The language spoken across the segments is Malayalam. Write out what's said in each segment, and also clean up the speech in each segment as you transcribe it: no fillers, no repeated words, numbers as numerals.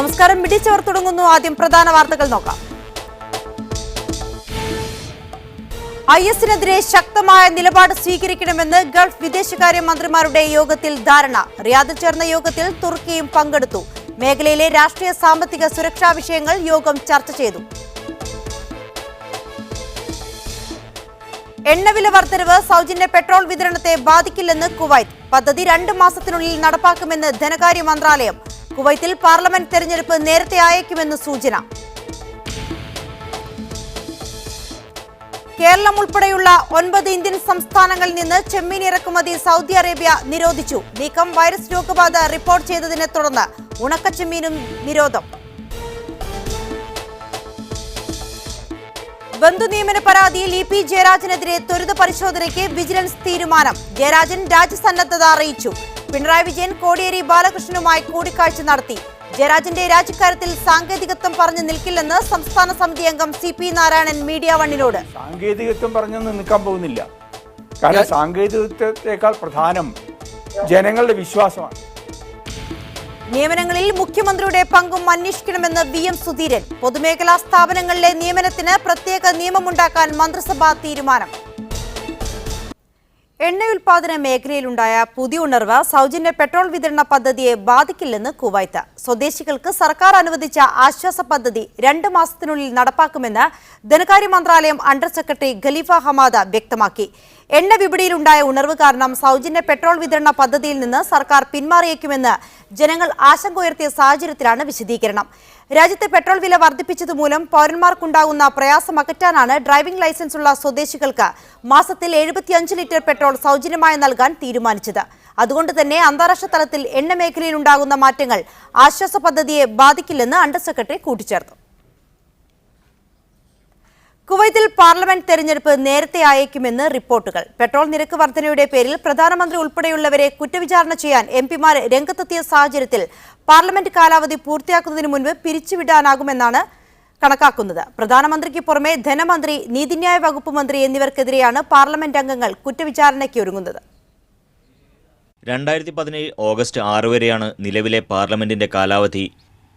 നമസ്കാരം. മിടിച്ചവർ തുടങ്ങുന്നു. ആദ്യം പ്രധാന വാർത്തകൾ നോക്കാം. IS-നെതിരെ ശക്തമായ നിലപാട് സ്വീകരിക്കണമെന്ന് ഗൾഫ് വിദേശകാര്യ മന്ത്രിമാരുടെ യോഗത്തിൽ ധാരണ. റിയാദിൽ ചേർന്ന യോഗത്തിൽ തുർക്കിയും പങ്കെടുത്തു. മേഖലയിലെ രാഷ്ട്രീയ സാമ്പത്തിക സുരക്ഷാ വിഷയങ്ങൾ യോഗം ചർച്ച ചെയ്തു. എണ്ണവില വർധനവ് സൗജന്യ പെട്രോൾ വിതരണത്തെ ബാധിക്കില്ലെന്ന് കുവൈറ്റ്. പദ്ധതി 2 മാസത്തിനുള്ളിൽ നടപ്പാക്കുമെന്ന് ധനകാര്യ മന്ത്രാലയം. കുവൈത്തിൽ പാർലമെന്റ് തെരഞ്ഞെടുപ്പ് നേരത്തെ അയക്കുമെന്ന് സൂചന. കേരളം ഉൾപ്പെടെയുള്ള 9 ഇന്ത്യൻ സംസ്ഥാനങ്ങളിൽ നിന്ന് ചെമ്മീൻ ഇറക്കുമതി സൗദി അറേബ്യ നിരോധിച്ചു. നീക്കം വൈറസ് രോഗബാധ റിപ്പോർട്ട് ചെയ്തതിനെ തുടർന്ന് ഉണക്കച്ചെമ്മീനും നിരോധം. ബന്ധുനിയമന പരാതിയിൽ EP ജയരാജനെതിരെ ത്വരിത പരിശോധനയ്ക്ക് വിജിലൻസ് തീരുമാനം. ജയരാജൻ രാജ്യസന്നദ്ധത അറിയിച്ചു. പിണറായി വിജയൻ കോടിയേരി ബാലകൃഷ്ണനുമായി കൂടിക്കാഴ്ച നടത്തി. ജയരാജന്റെ രാജിക്കാര്യത്തിൽ സാങ്കേതികത്വം പറഞ്ഞു നിൽക്കില്ലെന്ന് സംസ്ഥാന സമിതി അംഗം CP നാരായണൻ മീഡിയ വണ്ണിനോട്. സാങ്കേതികത്വം പറഞ്ഞൊന്നും നിൽക്കാൻ പോകുന്നില്ല. കാരണം സാങ്കേതികത്വത്തെക്കാൾ പ്രധാനം ജനങ്ങളുടെ വിശ്വാസമാണ്. നിയമനങ്ങളിൽ മുഖ്യമന്ത്രിയുടെ പങ്കും അന്വേഷിക്കണമെന്ന് VM സുധീരൻ. പൊതുമേഖലാ സ്ഥാപനങ്ങളിലെ നിയമനത്തിന് പ്രത്യേക നിയമമുണ്ടാക്കാൻ മന്ത്രിസഭാ തീരുമാനം. എണ്ണയുൽപാദന മേഖലയിലുണ്ടായ പുതിയ ഉണർവ് സൗജന്യ പെട്രോൾ വിതരണ പദ്ധതിയെ ബാധിക്കില്ലെന്ന് കുവൈത്ത്. സ്വദേശികൾക്ക് സർക്കാർ അനുവദിച്ച ആശ്വാസ പദ്ധതി 2 മാസത്തിനുള്ളിൽ നടപ്പാക്കുമെന്ന് ധനകാര്യ മന്ത്രാലയം അണ്ടർ സെക്രട്ടറി ഖലീഫ ഹമാദ വ്യക്തമാക്കി. എണ്ണ വിപണിയിലുണ്ടായ ഉണർവ് കാരണം സൗജന്യ പെട്രോൾ വിതരണ പദ്ധതിയിൽ നിന്ന് സർക്കാർ പിന്മാറിയേക്കുമെന്ന് ജനങ്ങൾ ആശങ്ക ഉയർത്തിയ സാഹചര്യത്തിലാണ് വിശദീകരണം. രാജ്യത്തെ പെട്രോൾ വില വർദ്ധിപ്പിച്ചതുമൂലം പൗരന്മാർക്കുണ്ടാകുന്ന പ്രയാസം അകറ്റാനാണ് ഡ്രൈവിംഗ് ലൈസൻസ് ഉള്ള സ്വദേശികൾക്ക് മാസത്തിൽ 75 ലിറ്റർ പെട്രോൾ സൗജന്യമായി നൽകാൻ തീരുമാനിച്ചത്. അതുകൊണ്ട് തന്നെ അന്താരാഷ്ട്ര തലത്തിൽ എണ്ണ മേഖലയിൽ ഉണ്ടാകുന്ന മാറ്റങ്ങൾ ആശ്വാസ പദ്ധതിയെ ബാധിക്കില്ലെന്ന് അണ്ടർ സെക്രട്ടറി കൂട്ടിച്ചേർത്തു. കുവൈത്തിൽ പാർലമെന്റ് തെരഞ്ഞെടുപ്പ് നേരത്തെ അയക്കുമെന്ന് റിപ്പോർട്ടുകൾ. പെട്രോൾ നിരക്ക് വർധനയുടെ പേരിൽ പ്രധാനമന്ത്രി ഉൾപ്പെടെയുള്ളവരെ കുറ്റവിചാരണ ചെയ്യാൻ MP-മാർ രംഗത്തെത്തിയ സാഹചര്യത്തിൽ പാർലമെന്റ് കാലാവധി പൂർത്തിയാക്കുന്നതിന് മുൻപ് പിരിച്ചുവിടാനാകുമെന്നാണ് കണക്കാക്കുന്നത്. പ്രധാനമന്ത്രിക്ക് പുറമെ ധനമന്ത്രി, നീതിന്യായ വകുപ്പ് മന്ത്രി എന്നിവർക്കെതിരെയാണ് പാർലമെന്റ് അംഗങ്ങൾ കുറ്റവിചാരണയ്ക്ക് ഒരുങ്ങുന്നത്. 2017 ഓഗസ്റ്റ് 6 വരെയാണ് നിലവിലെ പാർലമെന്റിന്റെ കാലാവധി.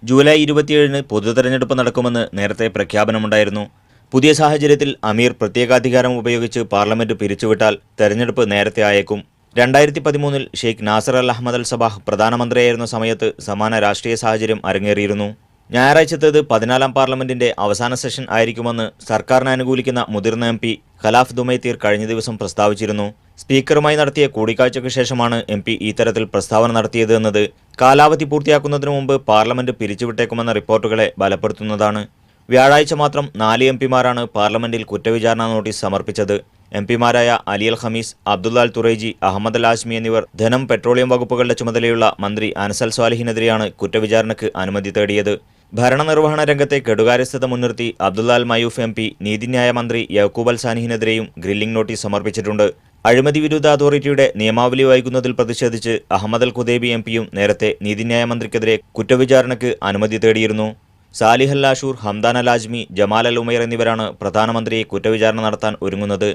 ജൂലൈ 27-ന് പൊതുതെരഞ്ഞെടുപ്പ് നടക്കുമെന്ന് നേരത്തെ പ്രഖ്യാപനമുണ്ടായിരുന്നു. പുതിയ സാഹചര്യത്തിൽ അമീർ പ്രത്യേകാധികാരം ഉപയോഗിച്ച് പാർലമെന്റ് പിരിച്ചുവിട്ടാൽ തെരഞ്ഞെടുപ്പ് നേരത്തെ അയക്കും. 2013-ൽ ഷെയ്ഖ് നാസർ അൽ അഹമ്മദ് അൽ സബാഹ് പ്രധാനമന്ത്രിയായിരുന്ന സമയത്ത് സമാന രാഷ്ട്രീയ സാഹചര്യം അരങ്ങേറിയിരുന്നു. ഞായറാഴ്ചത്തേത് 14-ാം പാർലമെന്റിന്റെ അവസാന സെഷൻ ആയിരിക്കുമെന്ന് സർക്കാരിനെ അനുകൂലിക്കുന്ന മുതിർന്ന MP ഖലാഫ് ദുമൈത്തീർ കഴിഞ്ഞ ദിവസം പ്രസ്താവിച്ചിരുന്നു. സ്പീക്കറുമായി നടത്തിയ കൂടിക്കാഴ്ചയ്ക്ക് ശേഷമാണ് MP ഇത്തരത്തിൽ പ്രസ്താവന നടത്തിയത് എന്നത് കാലാവധി പൂർത്തിയാക്കുന്നതിനു മുമ്പ് പാർലമെന്റ് പിരിച്ചുവിട്ടേക്കുമെന്ന റിപ്പോർട്ടുകളെ ബലപ്പെടുത്തുന്നതാണ്. വ്യാഴാഴ്ച മാത്രം 4 MP-മാരാണ് പാർലമെന്റിൽ കുറ്റവിചാരണ നോട്ടീസ് സമർപ്പിച്ചത്. MP-മാരായ അലി അൽ ഖമീസ്, അബ്ദുള്ള അൽ തുറൈജി, അഹമ്മദ് അൽ ആസ്മി എന്നിവർ ധനം, പെട്രോളിയം വകുപ്പുകളുടെ ചുമതലയുള്ള മന്ത്രി അനസ് അൽ സ്വാലിഹിനെതിരെയാണ് കുറ്റവിചാരണയ്ക്ക് അനുമതി തേടിയത്. ഭരണനിർവഹണ രംഗത്തെ കെടുകാര്യസ്ഥത മുൻനിർത്തി അബ്ദുള്ള അൽ മയൂഫ് MP നീതിന്യായ മന്ത്രി യക്കൂബ് അൽ സാനിഹിനെതിരെയും ഗ്രില്ലിംഗ് നോട്ടീസ് സമർപ്പിച്ചിട്ടുണ്ട്. അഴിമതി വിരുദ്ധ അതോറിറ്റിയുടെ നിയമാവലി വൈകുന്നതിൽ പ്രതിഷേധിച്ച് അഹമ്മദ് അൽ ഖുദൈബി MP-യും നേരത്തെ നീതിന്യായ മന്ത്രിക്കെതിരെ കുറ്റവിചാരണയ്ക്ക് അനുമതി തേടിയിരുന്നു. സാലിഹ് അൽ Ashur, Hamdan Al ആജ്മി, Jamal Al Umair എന്നിവരാണ് പ്രധാനമന്ത്രിയെ കുറ്റവിചാരണ നടത്താൻ ഒരുങ്ങുന്നത്.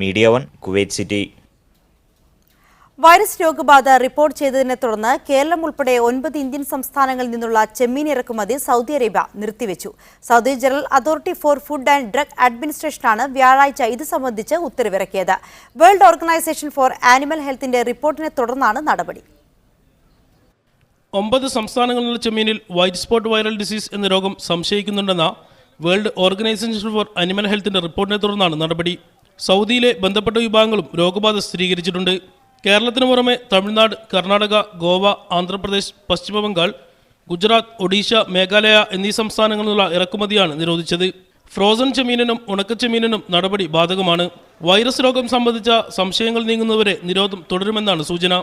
Media one, Kuwait city. Virus രോഗബാധ റിപ്പോർട്ട് ചെയ്തതിനെ തുടർന്ന് കേരളം ഉൾപ്പെടെ 9 ഇന്ത്യൻ സംസ്ഥാനങ്ങളിൽ നിന്നുള്ള ചെമ്മീൻ ഇറക്കുമതി സൗദി അറേബ്യ നിർത്തിവെച്ചു. Saudi general authority for food and drug അഡ്മിനിസ്ട്രേഷനാണ് വ്യാഴാഴ്ച ഇത് സംബന്ധിച്ച് ഉത്തരവിറക്കിയത്. വേൾഡ് ഓർഗനൈസേഷൻ ഫോർ ആനിമൽ ഹെൽത്തിന്റെ റിപ്പോർട്ടിനെ തുടർന്നാണ് നടപടി. 9 സംസ്ഥാനങ്ങളിലുള്ള ചെമ്മീനിൽ വൈറ്റ് സ്പോട്ട് വൈറൽ ഡിസീസ് എന്ന രോഗം സംശയിക്കുന്നുണ്ടെന്ന വേൾഡ് ഓർഗനൈസേഷൻ ഫോർ അനിമൽ ഹെൽത്തിന്റെ റിപ്പോർട്ടിനെ തുടർന്നാണ് നടപടി. സൗദിയിലെ ബന്ധപ്പെട്ട വിഭാഗങ്ങളും രോഗബാധ സ്ഥിരീകരിച്ചിട്ടുണ്ട്. കേരളത്തിന് പുറമെ തമിഴ്നാട്, കർണാടക, ഗോവ, ആന്ധ്രാപ്രദേശ്, പശ്ചിമ ബംഗാൾ, ഗുജറാത്ത്, ഒഡീഷ, മേഘാലയ എന്നീ സംസ്ഥാനങ്ങളിലുള്ള ഇറക്കുമതിയാണ് നിരോധിച്ചത്. ഫ്രോസൺ ചെമ്മീനിനും ഉണക്കച്ചെമ്മീനിനും നടപടി ബാധകമാണ്. വൈറസ് രോഗം സംബന്ധിച്ച സംശയങ്ങൾ നീങ്ങുന്നവരെ നിരോധനം തുടരുമെന്നാണ് സൂചന.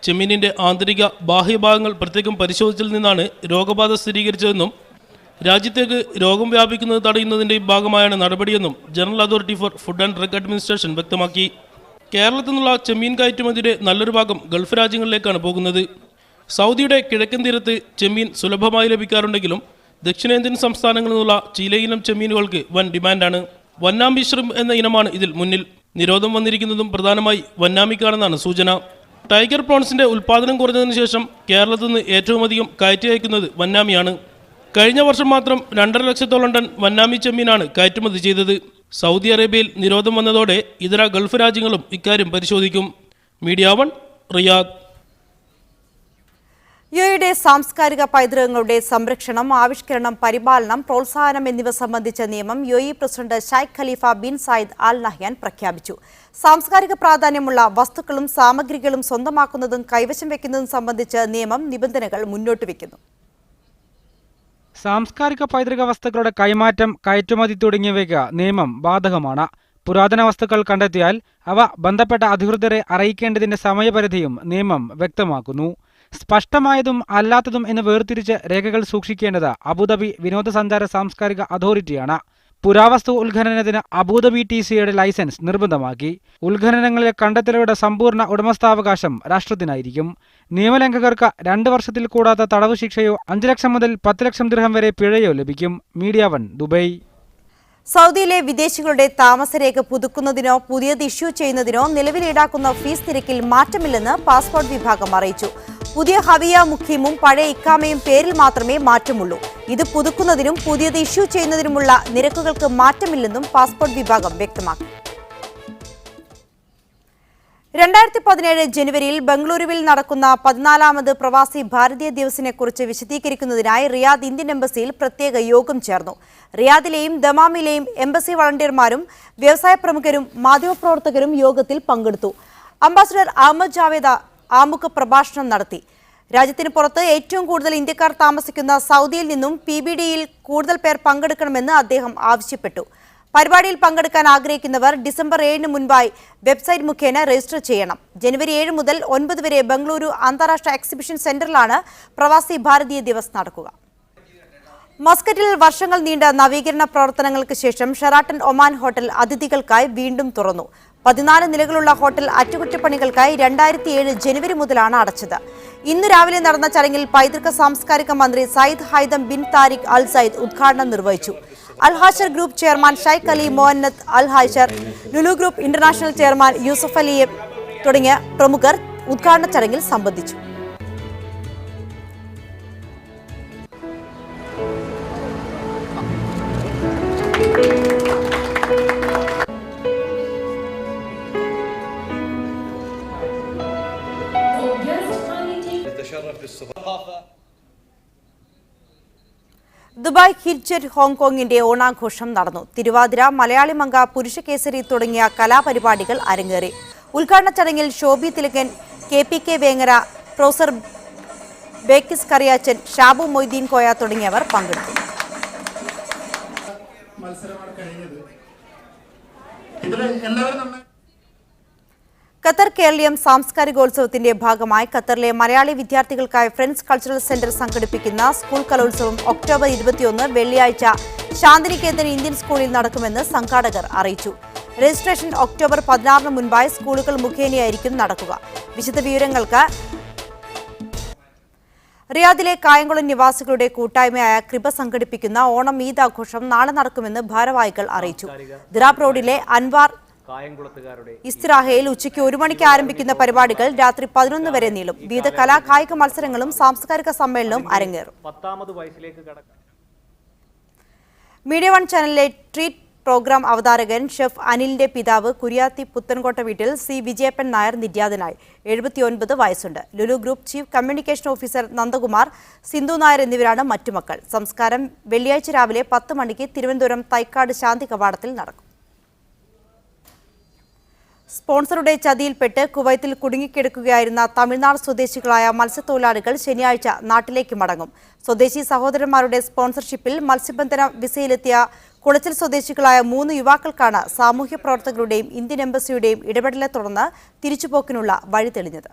ചെമ്മീനിന്റെ ആന്തരിക ബാഹ്യഭാഗങ്ങൾ പ്രത്യേകം പരിശോധിച്ചതിൽ നിന്നാണ് രോഗബാധ സ്ഥിരീകരിച്ചതെന്നും രാജ്യത്തേക്ക് രോഗം വ്യാപിക്കുന്നത് തടയുന്നതിന്റെ ഭാഗമായാണ് നടപടിയെന്നും general authority for food and drug administration വ്യക്തമാക്കി. കേരളത്തിൽ നിന്നുള്ള ചെമ്മീൻ കയറ്റുമതിയുടെ നല്ലൊരു ഭാഗം ഗൾഫ് രാജ്യങ്ങളിലേക്കാണ് പോകുന്നത്. സൗദിയുടെ കിഴക്കൻ തീരത്ത് ചെമ്മീൻ സുലഭമായി ലഭിക്കാറുണ്ടെങ്കിലും ദക്ഷിണേന്ത്യൻ സംസ്ഥാനങ്ങളിൽ നിന്നുള്ള ചിലയിനം ചെമ്മീനുകൾക്ക് വൻ ഡിമാൻഡാണ്. വന്നാമി ഷ്രിംപ് എന്ന ഇനമാണ് ഇതിൽ മുന്നിൽ. നിരോധനം വന്നിരിക്കുന്നതും പ്രധാനമായി വന്നാമിക്കാണെന്നാണ് സൂചന. ടൈഗർ പ്രോൺസിന്റെ ഉൽപ്പാദനം കുറഞ്ഞതിനു ശേഷം കേരളത്തിൽ നിന്ന് ഏറ്റവും അധികം കയറ്റി അയക്കുന്നത് വന്നാമിയാണ്. കഴിഞ്ഞ വർഷം മാത്രം 2.5 ലക്ഷത്തോളം ടൺ വന്നാമി ചെമ്മീനാണ് കയറ്റുമതി ചെയ്തത്. സൗദി അറേബ്യയിൽ നിരോധനം വന്നതോടെ ഇതര ഗൾഫ് രാജ്യങ്ങളും ഇക്കാര്യം പരിശോധിക്കും. Media 1 Riyadh. യുഎഇയുടെ സാംസ്കാരിക പൈതൃകങ്ങളുടെ സംരക്ഷണം, ആവിഷ്കരണം, പരിപാലനം, പ്രോത്സാഹനം എന്നിവ സംബന്ധിച്ച നിയമം UAE president Sheikh Khalifa bin Zayed Al Nahyan പ്രഖ്യാപിച്ചു. സാംസ്കാരിക പ്രാധാന്യമുള്ള വസ്തുക്കളും സാമഗ്രികളും സ്വന്തമാക്കുന്നതും കൈവശം വയ്ക്കുന്നതും സംബന്ധിച്ച് നിയമം നിബന്ധനകൾ മുന്നോട്ട് വയ്ക്കുന്നു. സാംസ്കാരിക പൈതൃക വസ്തുക്കളുടെ കൈമാറ്റം, കയറ്റുമതി തുടങ്ങിയവയ്ക്ക് നിയമം ബാധകമാണ്. പുരാതന വസ്തുക്കൾ കണ്ടെത്തിയാൽ അവ ബന്ധപ്പെട്ട അധികൃതരെ അറിയിക്കേണ്ടതിന്റെ സമയപരിധിയും നിയമം വ്യക്തമാക്കുന്നു. സ്പഷ്ടമായതും അല്ലാത്തതും എന്ന് വേർതിരിച്ച് രേഖകൾ സൂക്ഷിക്കേണ്ടത് അബുദാബി വിനോദസഞ്ചാര സാംസ്കാരിക അതോറിറ്റിയാണ്. പുരാവസ്തു ഉത്ഖനനത്തിന് അബുദാബി TCAയുടെ ലൈസൻസ് നിർബന്ധമാക്കി. ഉത്ഖനനങ്ങളിലെ കണ്ടെത്തലുകളുടെ സമ്പൂർണ്ണ ഉടമസ്ഥാവകാശം രാഷ്ട്രത്തിനായിരിക്കും. നിയമലംഘകർക്ക് 2 വർഷത്തിൽ കൂടാത്ത തടവ് ശിക്ഷയോ 5 ലക്ഷം മുതൽ 10 ലക്ഷം ദിർഹം വരെ പിഴയോ ലഭിക്കും. Media 1 Dubai. സൗദിയിലെ വിദേശികളുടെ താമസരേഖ പുതുക്കുന്നതിനോ പുതിയത് ഇഷ്യൂ ചെയ്യുന്നതിനോ നിലവിൽ ഈടാക്കുന്ന ഫീസ് നിരക്കിൽ മാറ്റമില്ലെന്ന് പാസ്പോർട്ട് വിഭാഗം അറിയിച്ചു. പുതിയ ഹവിയ മുഖീമും പഴയ ഇക്കാമയും പേരിൽ മാത്രമേ മാറ്റമുള്ളൂ. ഇത് പുതുക്കുന്നതിനും പുതിയത് ഇഷ്യൂ ചെയ്യുന്നതിനുമുള്ള നിരക്കുകൾക്ക് മാറ്റമില്ലെന്നും പാസ്പോർട്ട് വിഭാഗം വ്യക്തമാക്കി. 2017 ജനുവരിയിൽ ബംഗളൂരുവിൽ നടക്കുന്ന 14ാമത് പ്രവാസി ഭാരതീയ ദിവസിനെക്കുറിച്ച് വിശദീകരിക്കുന്നതിനായി റിയാദ് ഇന്ത്യൻ എംബസിയിൽ പ്രത്യേക യോഗം ചേർന്നു. റിയാദിലെയും ദമാമിലെയും എംബസി വളണ്ടിയർമാരും വ്യവസായ പ്രമുഖരും മാധ്യമപ്രവർത്തകരും യോഗത്തിൽ പങ്കെടുത്തു. അംബാസഡർ അഹമ്മദ് ജാവേദ് ആമുഖ പ്രഭാഷണം നടത്തി. രാജ്യത്തിന് പുറത്ത് ഏറ്റവും കൂടുതൽ ഇന്ത്യക്കാർ താമസിക്കുന്ന സൗദിയിൽ നിന്നും PBDയിൽ കൂടുതൽ പേർ പങ്കെടുക്കണമെന്ന് അദ്ദേഹം ആവശ്യപ്പെട്ടു. പരിപാടിയിൽ പങ്കെടുക്കാൻ ആഗ്രഹിക്കുന്നവർ ഡിസംബർ 7 മുൻപായി വെബ്സൈറ്റ് മുഖേന രജിസ്റ്റർ ചെയ്യണം. ജനുവരി 7 മുതൽ 9 വരെ ബംഗളൂരു അന്താരാഷ്ട്ര എക്സിബിഷൻ സെന്ററിലാണ് പ്രവാസി ഭാരതീയ ദിവസ് നടക്കുക. മസ്കറ്റിൽ വർഷങ്ങൾ നീണ്ട നവീകരണ പ്രവർത്തനങ്ങൾക്ക് ശേഷം ഷെറാട്ടൺ ഒമാൻ ഹോട്ടൽ അതിഥികൾക്കായി വീണ്ടും തുറന്നു. 14 നിലകളുള്ള ഹോട്ടൽ അറ്റകുറ്റപ്പണികൾക്കായി 2007 ജനുവരി മുതലാണ് അടച്ചത്. ഇന്ന് രാവിലെ നടന്ന ചടങ്ങിൽ പൈതൃക സാംസ്കാരിക മന്ത്രി Sayyid Haitham bin Tariq Al Said ഉദ്ഘാടനം നിർവഹിച്ചു. Al Hashar group chairman Sheikh Ali Mohannad Al Hashar, Lulu group international chairman Yusuff Ali തുടങ്ങിയ പ്രമുഖർ ഉദ്ഘാടന ചടങ്ങിൽ സംബന്ധിച്ചു. ദുബായ് ഹിറ്റ്ജെറ്റ് ഹോങ്കോങ്ങിന്റെ ഓണാഘോഷം നടന്നു. തിരുവാതിര, മലയാളി മങ്ക, പുരുഷ കേസരി തുടങ്ങിയ കലാപരിപാടികൾ അരങ്ങേറി. ഉദ്ഘാടന ചടങ്ങിൽ ശോഭി തിലകൻ, KPK വേങ്ങര, പ്രൊഫസർ ബേക്കിസ് കറിയാച്ചൻ, ഷാബു മൊയ്തീൻ കോയ തുടങ്ങിയവർ പങ്കെടുത്തു. ഖത്തർ കേരളീയം സാംസ്കാരികോത്സവത്തിന്റെ ഭാഗമായി ഖത്തറിലെ മലയാളി വിദ്യാർത്ഥികൾക്കായി ഫ്രണ്ട്സ് കൾച്ചറൽ സെന്റർ സംഘടിപ്പിക്കുന്ന സ്കൂൾ കലോത്സവം ഒക്ടോബർ 21 വെള്ളിയാഴ്ച ശാന്തിനികേതൻ ഇന്ത്യൻ സ്കൂളിൽ നടക്കുമെന്ന് സംഘാടകർ അറിയിച്ചു. രജിസ്ട്രേഷൻ ഒക്ടോബർ 16 മുൻപായി സ്കൂളുകൾ മുഖേനയായിരിക്കും നടക്കുക. വിശദവിവരങ്ങൾക്ക് റിയാദിലെ കായംകുളം നിവാസികളുടെ കൂട്ടായ്മയായ കൃപ സംഘടിപ്പിക്കുന്ന ഓണം ഈദ് ആഘോഷം നാളെ നടക്കുമെന്ന് ഭാരവാഹികൾ അറിയിച്ചു. ദിറാബ് റോഡിലെ അൻവാർ ഇസ്തിറാഹയിൽ ഉച്ചയ്ക്ക് 1 മണിക്ക് ആരംഭിക്കുന്ന പരിപാടികൾ രാത്രി 11 വരെ നീളും. വിവിധ കലാകായിക മത്സരങ്ങളും സാംസ്കാരിക സമ്മേളനവും അരങ്ങേറും. മീഡിയ 1 ചാനലിലെ ട്രീറ്റ് പ്രോഗ്രാം അവതാരകൻ ഷെഫ് അനിലിന്റെ പിതാവ് കുര്യാത്തി പുത്തൻകോട്ട വീട്ടിൽ C. വിജയപ്പൻ നായർ നിര്യാതനായി. 79 വയസ്സുണ്ട്. Lulu group chief communication officer Nandakumar, Sindhu Nair എന്നിവരാണ് മറ്റു മക്കൾ. സംസ്കാരം വെള്ളിയാഴ്ച രാവിലെ 10 മണിക്ക് തിരുവനന്തപുരം തൈക്കാട് ശാന്തി കവാടത്തിൽ നടക്കും. സ്പോൺസറുടെ ചതിയിൽപ്പെട്ട് കുവൈത്തിൽ കുടുങ്ങിക്കിടക്കുകയായിരുന്ന തമിഴ്നാട് സ്വദേശികളായ മത്സ്യത്തൊഴിലാളികൾ ശനിയാഴ്ച നാട്ടിലേക്ക് മടങ്ങും. സ്വദേശി സഹോദരന്മാരുടെ സ്പോൺസർഷിപ്പിൽ മത്സ്യബന്ധന വിസയിലെത്തിയ കുളച്ചൽ സ്വദേശികളായ 3 യുവാക്കൾക്കാണ് സാമൂഹ്യ പ്രവർത്തകരുടെയും ഇന്ത്യൻ എംബസിയുടെയും ഇടപെടലെ തുടർന്ന് തിരിച്ചുപോക്കിനുള്ള വഴി തെളിഞ്ഞത്.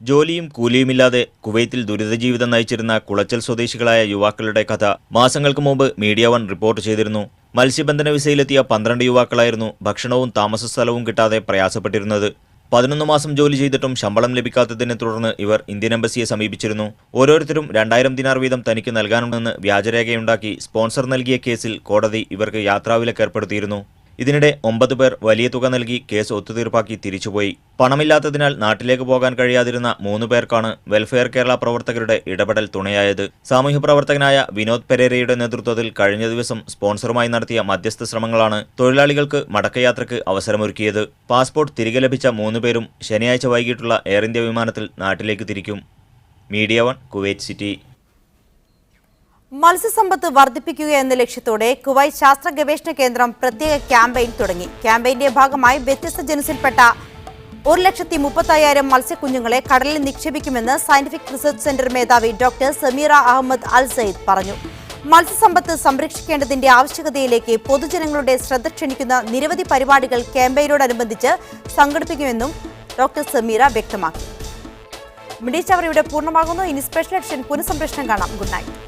ജോലിയും കൂലിയുമില്ലാതെ കുവൈത്തിൽ ദുരിതജീവിതം നയിച്ചിരുന്ന കുളച്ചൽ സ്വദേശികളായ യുവാക്കളുടെ കഥ മാസങ്ങൾക്ക് മുമ്പ് മീഡിയ 1 റിപ്പോർട്ട് ചെയ്തിരുന്നു. മത്സ്യബന്ധന വിസയിലെത്തിയ 12 യുവാക്കളായിരുന്നു ഭക്ഷണവും താമസ സ്ഥലവും കിട്ടാതെ പ്രയാസപ്പെട്ടിരുന്നത്. 11 മാസം ജോലി ചെയ്തിട്ടും ശമ്പളം ലഭിക്കാത്തതിനെ തുടർന്ന് ഇവർ ഇന്ത്യൻ എംബസിയെ സമീപിച്ചിരുന്നു. ഓരോരുത്തരും 2000 ദിനാർ വീതം തനിക്ക് നൽകാനുണ്ടെന്ന് വ്യാജരേഖയുണ്ടാക്കി സ്പോൺസർ നൽകിയ കേസിൽ കോടതി ഇവർക്ക് യാത്രാവിലക്ക് ഏർപ്പെടുത്തിയിരുന്നു. ഇതിനിടെ 9 പേർ വലിയ തുക നൽകി കേസ് ഒത്തുതീർപ്പാക്കി തിരിച്ചുപോയി. പണമില്ലാത്തതിനാൽ നാട്ടിലേക്ക് പോകാൻ കഴിയാതിരുന്ന 3 പേർക്കാണ് വെൽഫെയർ കേരള പ്രവർത്തകരുടെ ഇടപെടൽ തുണയായത്. സാമൂഹ്യ പ്രവർത്തകനായ വിനോദ് പെരേരയുടെ നേതൃത്വത്തിൽ കഴിഞ്ഞ ദിവസം സ്പോൺസറുമായി നടത്തിയ മധ്യസ്ഥ ശ്രമങ്ങളാണ് തൊഴിലാളികൾക്ക് മടക്കയാത്രയ്ക്ക് അവസരമൊരുക്കിയത്. പാസ്പോർട്ട് തിരികെ ലഭിച്ച 3 പേരും ശനിയാഴ്ച വൈകിട്ടുള്ള എയർ ഇന്ത്യ വിമാനത്തിൽ നാട്ടിലേക്ക് തിരിക്കും. Media 1 Kuwait city. മത്സ്യസമ്പത്ത് വർദ്ധിപ്പിക്കുക എന്ന ലക്ഷ്യത്തോടെ കുവൈറ്റ് ശാസ്ത്ര ഗവേഷണ കേന്ദ്രം പ്രത്യേക ക്യാമ്പയിൻ തുടങ്ങി. ക്യാമ്പയിന്റെ ഭാഗമായി വ്യത്യസ്ത ജനുസിൽപ്പെട്ട 1,35,000 മത്സ്യക്കുഞ്ഞുങ്ങളെ കടലിൽ നിക്ഷേപിക്കുമെന്ന് സയന്റിഫിക് റിസർച്ച് സെന്റർ മേധാവി ഡോക്ടർ സമീറ അഹമ്മദ് അൽ സയ്യിദ് പറഞ്ഞു. മത്സ്യസമ്പത്ത് സംരക്ഷിക്കേണ്ടതിന്റെ ആവശ്യകതയിലേക്ക് പൊതുജനങ്ങളുടെ ശ്രദ്ധ ക്ഷണിക്കുന്ന നിരവധി പരിപാടികൾ ക്യാമ്പയിനോടനുബന്ധിച്ച് സംഘടിപ്പിക്കുമെന്നും ഡോക്ടർ സമീറ വ്യക്തമാക്കി. മീഡിയ ചവർ ഇവിടെ പൂർണ്ണമാകുന്നു. ഇനി സ്പെഷ്യൽ എഡിഷൻ പുനഃസംപ്രേഷണം കാണാം. Good night.